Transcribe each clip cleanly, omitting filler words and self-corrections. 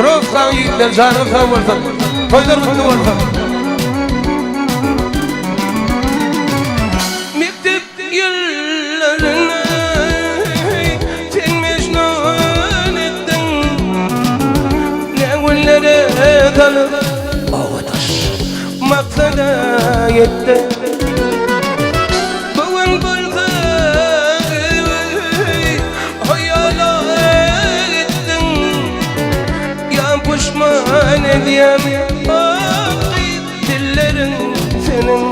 Firozkan yiğitler canı sağ olsun. Toylar kutlu olsun. Mektep yıllarını sen mecnun ettin. Ne günlere dalıp maksada yettin. Bugün buldu hayal ettin. Ya pişman edeyim dillerin senin.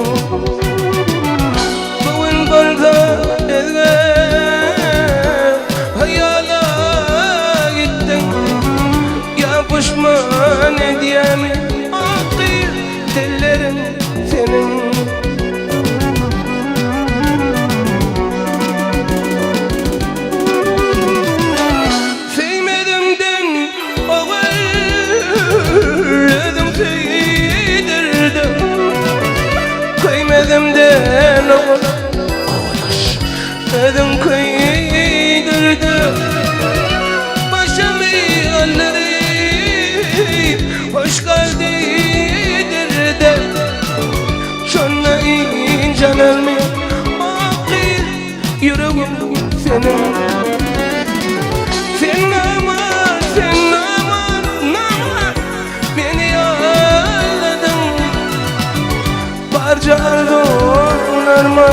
Bugün buldu hayal ettin. Ya pişman edeyim dillerin senin. Sevmedimden ağırladım sevdirdim. Kıymedimden ağırladım kıydırdım. Başımı alları hoş kaldirdim. Şuna incanelmi akıl yüreğim senin. Sen aman, sen aman, aman beni ağladın. Barca arzularıma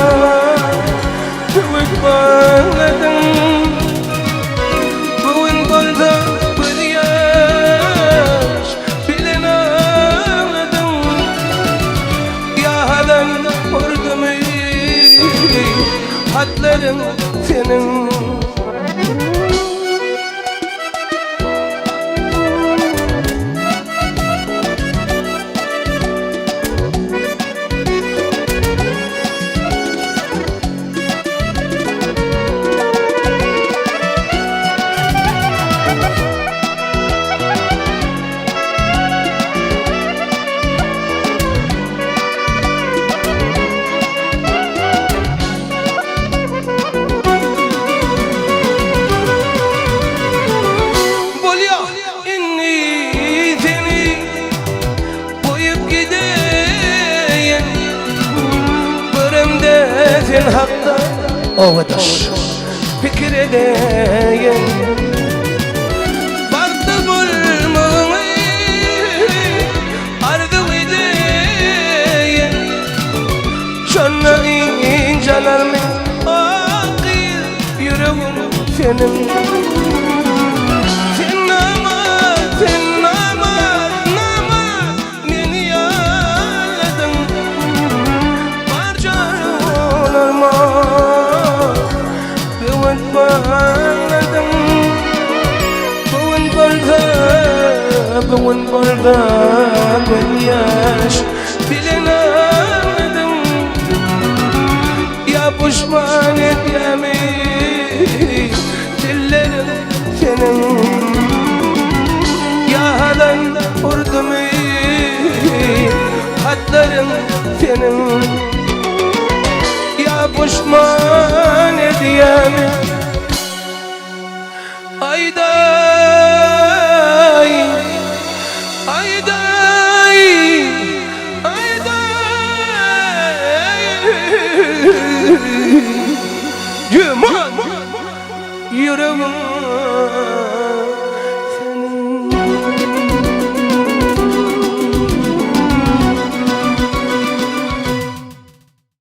kıvık bağladın. Bugün buldu bir yaş bilen ağladın. Yahadan vurdum hatların senin. Sen hakta ovadaş fikir edeyim. Bardı bulmayı ardı edeyim. Şuna incalar mı akıl yüreğim senin. Sen aman, sen aman, aman beni ağladın. Barca Bugün buldu bir yaş bilen ağladım. Ya pişman edeyim dillerin senin. Yalan vurdum hatların senin. Ya pişman edeyim ayday ayday ayday Yüreğim